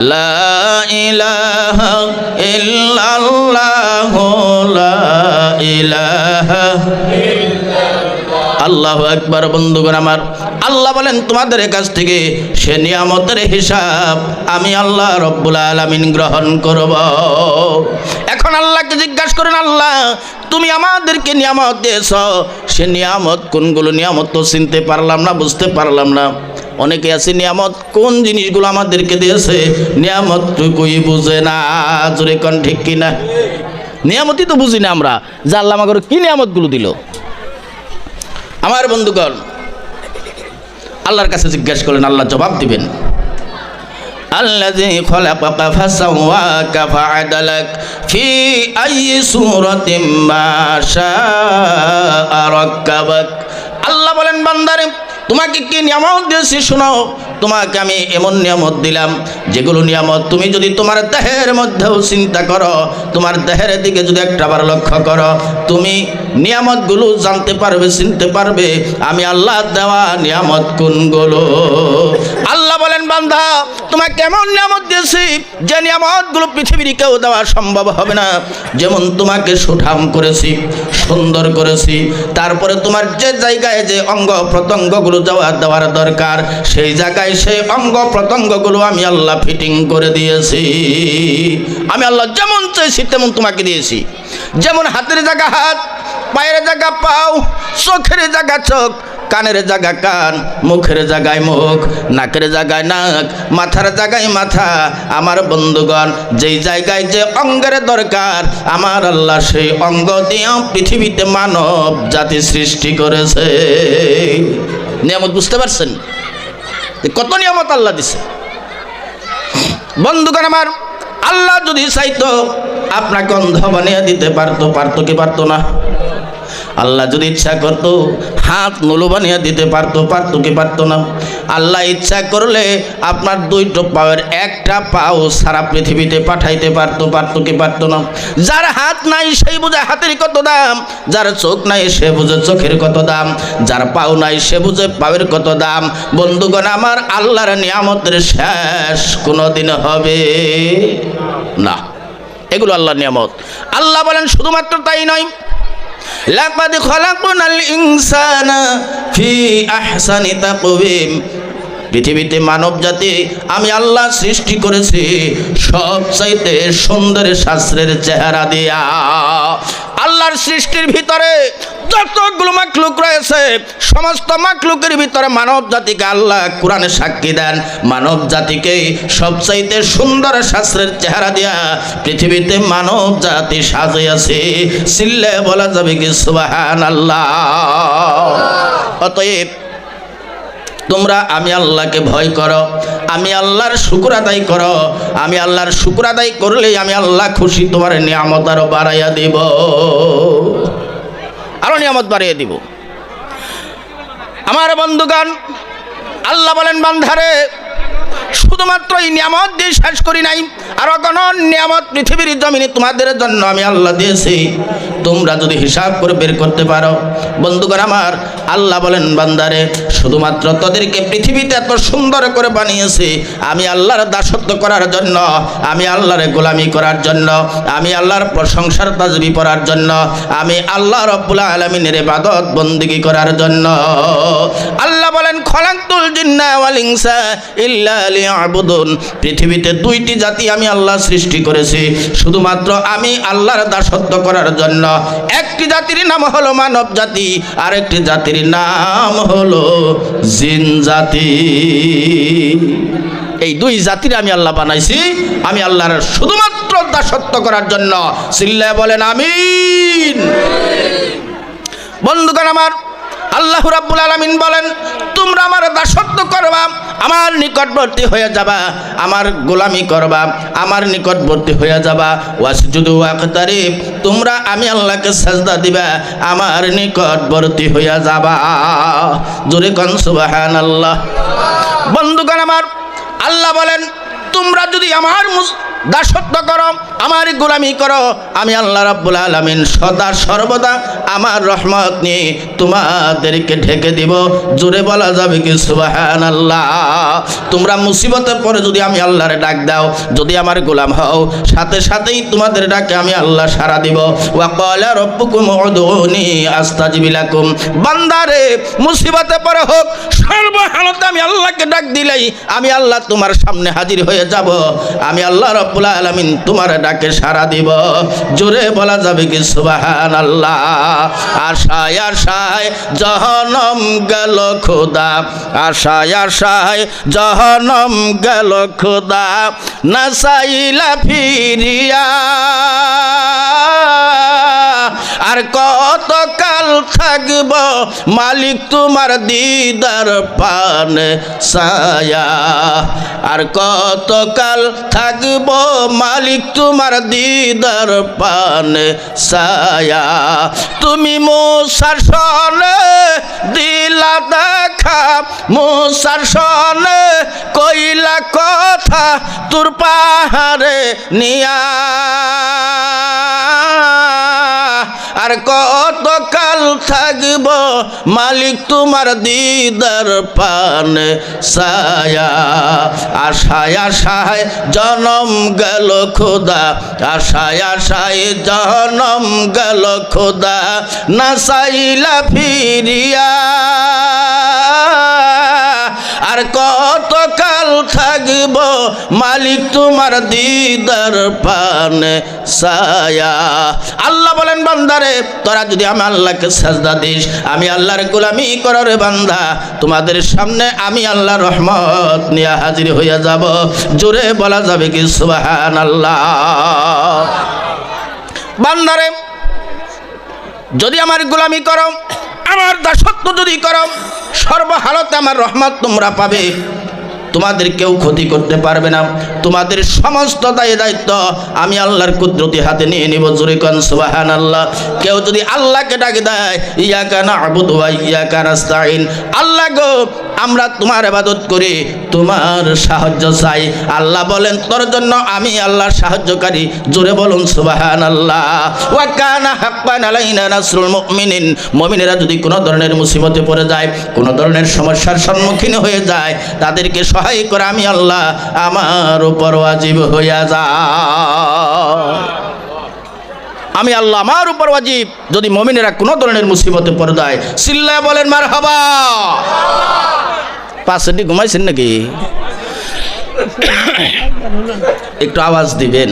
لا إله إلا الله لا إله আল্লাহু আকবার। বন্ধুগণ আমার, আল্লাহ বলেন তোমাদের কাছ থেকে সে নিয়ামতের হিসাব আমি আল্লাহ রব্বুল আলামিন গ্রহণ করব। এখন আল্লাহকে জিজ্ঞাসা করেন, আল্লাহ তুমি আমাদেরকে নিয়ামত দিয়েছ, সে নিয়ামত কোনগুলো? নিয়ামত তো চিনতে পারলাম না, বুঝতে পারলাম না। অনেকে আছে নিয়ামত কোন জিনিসগুলো আমাদেরকে দিয়েছে নিয়ামত টুকুই বুঝে না। জোরে কোন ঠিক কিনা? নিয়ামতই তো বুঝি না আমরা, যে আল্লাহ আমাকে কি নিয়ামতগুলো দিল। আমার বন্ধুগণ, আল্লাহর কাছে জিজ্ঞাসা করলেন, আল্লাহ জবাব দিবেন। আল্লাযী খলাকাকা ফাসাওয়াকা ফাআদালাক ফি আইয়ি সূরাতিন মা শাআ রাক্কাবাক। আল্লাহ বলেন, বান্দারে তোমাকে কি নিয়ামত দিয়েছি শোনো। তোমাকে আমি এমন নিয়ামত দিলাম যেগুলো নিয়ামত তুমি যদি তোমার দেহের মধ্যেও চিন্তা করো, তোমার দেহের দিকে যদি একটাবার লক্ষ্য করো, তুমি নিয়ামতগুলো জানতে পারবে, চিনতে পারবে আমি আল্লাহ দেওয়া নিয়ামত কোনগুলো। আল্লাহ বলেন, বান্দা তোমাকে এমন নিয়ামত দিয়েছি যে নিয়ামতগুলো পৃথিবীর কেউ দেওয়া সম্ভব হবে না। যেমন তোমাকে সুঠাম করেছি, সুন্দর করেছি, তারপরে তোমার যে জায়গায় যে অঙ্গ প্রত্যঙ্গগুলো দেওয়ার দরকার সেই জায়গায় সেই অঙ্গ প্রত্যঙ্গগুলো আমি আল্লাহ ফিটিং করে দিয়েছি। আমি আল্লাহ যেমন চাইছি তেমন তোমাকে দিয়েছি। যেমন হাতের জায়গা হাত, পায়ের জায়গা পাও, চোখের জায়গা চোখ, কানের জায়গা কান, মুখের জায়গায় মুখ, নাকের জায়গায় নাক, মাথার জায়গায় মাথা। আমার বন্ধুগণ, যেই জায়গায় যে অঙ্গের দরকার আমার আল্লাহ সেই অঙ্গ দিয়ে পৃথিবীতে মানব জাতি সৃষ্টি করেছে। নিয়ামত বুঝতে পারছেন? কত নিয়ামত আল্লাহ দিছে। বন্ধুগণ আমার, আল্লাহ যদি চাইতো আপনাকে অন্ধ বানিয়ে দিতে পারতো, পারতো কি পারতো না? আল্লাহ যদি ইচ্ছা করতো হাত নুলো বানিয়ে দিতে পারতো, পারতো কি পারতো না? আল্লাহ ইচ্ছা করলে আপনার দুইটো পাওয়ের একটা পাও সারা পৃথিবীতে পাঠাইতে পারতো, পারতো কি পারতো না? যার হাত নাই সেই বুঝে হাতের কত দাম, যার চোখ নাই সে বুঝে চোখের কত দাম, যার পাও নাই সে বুঝে পাওয়ের কত দাম। বন্ধুগণ আমার, আল্লাহর নিয়ামতের শেষ কোনোদিন হবে না। এগুলো আল্লাহর নিয়ামত। আল্লাহ বলেন শুধুমাত্র তাই নয়, লাকাদ খলাকনাল ইনসানা ফি আহসানি তাকওয়িম। পৃথিবীতে মানব জাতি আমি আল্লাহ সৃষ্টি করেছি সবচাইতে সুন্দর শাস্ত্রের চেহারা দিয়া। আল্লাহর সৃষ্টির ভিতরে যতগুলো মাখলুক রয়েছে সমস্ত মাখলুকের ভিতরে মানব জাতিকে আল্লাহ কোরআনে সাক্ষী দেন মানব জাতিকে সবচাইতে সুন্দর শাস্ত্রের চেহারা দিয়া পৃথিবীতে মানব জাতি সাজিয়েছে। সিল্লে বলা যাবে কি সুবহানাল্লাহ। অতএব তোমরা আমি আল্লাহকে ভয় করো, আমি আল্লাহর শুকর আদায় করো। আমি আল্লাহর শুকর আদায় করলেই আমি আল্লাহ খুশি, তোমার নিয়ামত আরো বাড়াইয়া দিব, আরো নিয়ামত বাড়াইয়া দিব। আমার বন্ধুগণ, আল্লাহ বলেন, বান্ধারে শুধুমাত্র এই নিয়ামত দিয়ে শেষ করি নাই, আরো কোন নিয়ামত পৃথিবীর জমিনে তোমাদের জন্য আমি আল্লাহ দিয়েছি। তোমরা যদি হিসাব করে বের করতে পারো। বন্ধুগণ আমার, আল্লাহ বলেন, বান্দারে শুধুমাত্র তোদেরকে পৃথিবীতে এত সুন্দর করে বানিয়েছি আমি আল্লাহর দাসত্ব করার জন্য, আমি আল্লাহর গোলামি করার জন্য, আমি আল্লাহর প্রশংসার তাজবি পড়ার জন্য, আমি আল্লাহ রব্বুল আলামিনের ইবাদত বন্দেগী করার জন্য। আল্লাহ বলেন, খলাকতুল জিন্না ওয়াল ইনসা ইল্লা লিয়াবুদুন। পৃথিবীতে দুইটি জাতি আমি আল্লাহ সৃষ্টি করেছি শুধুমাত্র আমি আল্লাহর দাসত্ব করার জন্য। একটি জাতির নাম হলো মানব জাতি, আর একটি জাতির নাম হলো জিন জাতি। এই দুই জাতির আমি আল্লাহ বানাইছি আমি আল্লাহর শুধুমাত্র দাসত্ব করার জন্য। সিল্লায়ে বলেন আমিন। বন্ধুগণ আমার, আল্লাহ রাব্বুল আলামিন বলেন, তোমরা আমার দাসত্ব করবা, আমার নিকটবর্তী হয়ে যাবা, আমার গোলামি করবা, আমার নিকটবর্তী হয়ে যাবা। ওয়াসজুদু ওয়াকতারিব, তোমরা আমি আল্লাহকে সাজদা দিবা, আমার নিকটবর্তী হয়ে যাবা। জোরে কোন সুবহানাল্লাহ। বন্ধুগণ আমার, আল্লাহ বলেন, তোমরা যদি আমার দাসত্ব করো, আমার গোলামি করো, আমি আল্লাহ রাব্বুল আলামিন সদা সর্বদা আমার রহমত নিয়ে তোমাদেরকে ঢেকে দিব। জোরে বলা যাবে কি সুবহানাল্লাহ। তোমরা মুসিবতে পড়ে যদি আমি আল্লাহরে ডাক দাও, যদি আমার গোলাম হও, সাথে সাথেই তোমাদের ডাকে আমি আল্লাহ সাড়া দিব। ওয়া ক্বালা রাব্বুকুম উদউনি আস্তাজিব লাকুম। বান্দারে মুসিবতে পড়ে হোক, সর্বহালতে আমি আল্লাহকে ডাক দিলেই আমি আল্লাহ তোমার সামনে হাজির হয়ে যাব। আমি আল্লাহ রাব্বুল আলামিন তোমার ডাকে সাড়া দিব। জোরে বলা যাবে কি সুবহানাল্লাহ। আশায় আশায় জাহান্নাম গেল খোদা, আশায় আশায় জাহান্নাম গেল খোদা, না চাইলা ফিরিয়া। আর কত কাল থাকব মালিক তোমার দিদার পানে ছায়া। আর কত কাল থাকব মালিক তোমার দিদার পানে ছায়া। তুমি মুসার সনে দিলা দেখা, মুসার সনে কইলা কথা তোর পাহাড়ে নিয়া। আর কত কাল থাকব মালিক তোমার দিদার পানে ছায়া। আশায় আশায় জনম গেল খোদা, আশায় আশায় জনম গেল খোদা, না চাইলা ফিরিয়া। আর কত কাল থাকব মালিক তোমার দিদার পানে ছায়া। আল্লাহ বলেন বান্দারে তোরা যদি আমি আল্লাহকে সাজদা দিস, আমি আল্লাহর গোলামি করো রে বান্দা, তোমাদের সামনে আমি আল্লাহ রহমত নিয়ে হাজির হইয়া যাব। জোরে বলা যাবে কি সুবহানাল্লাহ। বান্দারে যদি আমার গোলামি করো, আমার দাসত্ব যদি করো, সর্বহালতে আমার রহমত তোমরা পাবে। তোমাদের কেউ ক্ষতি করতে পারবে না। তোমাদের সমস্ত দায়িত্ব আমি আল্লাহর কুদরতি হাতে নিয়ে নিব। জোরে কোন সুবহানাল্লাহ। কেউ যদি আল্লাহকে ডাকে দেয়, ইয়াকা না'বুদু ওয়া ইয়াকা নাস্তাঈন, আল্লাহ গো আমরা তোমার ইবাদত করি, তোমার সাহায্য চাই। আল্লাহ বলেন তোর জন্য আমি আল্লাহর সাহায্যকারী। জোরে বলুন সুবহানাল্লাহ। ওয়া কানা হাক্কান আলাইনা নাসরুল মুমিনিন। মুমিনেরা যদি কোনো ধরনের মুসিবতে পড়ে যায়, কোনো ধরনের সমস্যার সম্মুখীন হয়ে যায়, তাদেরকে সহায় করে আমি আল্লাহ আমার উপর ওয়াজিব হইয়া যায়। আমি আল্লাহ আমার উপর ওয়াজিব। যদি মুমিনেরা কোনো ধরনের মুসিবতে পড়ে যায়, চিল্লায় বলেন মারহাবা। পাঁচটি ঘুমাইছেন নাকি? একটু আওয়াজ দিবেন।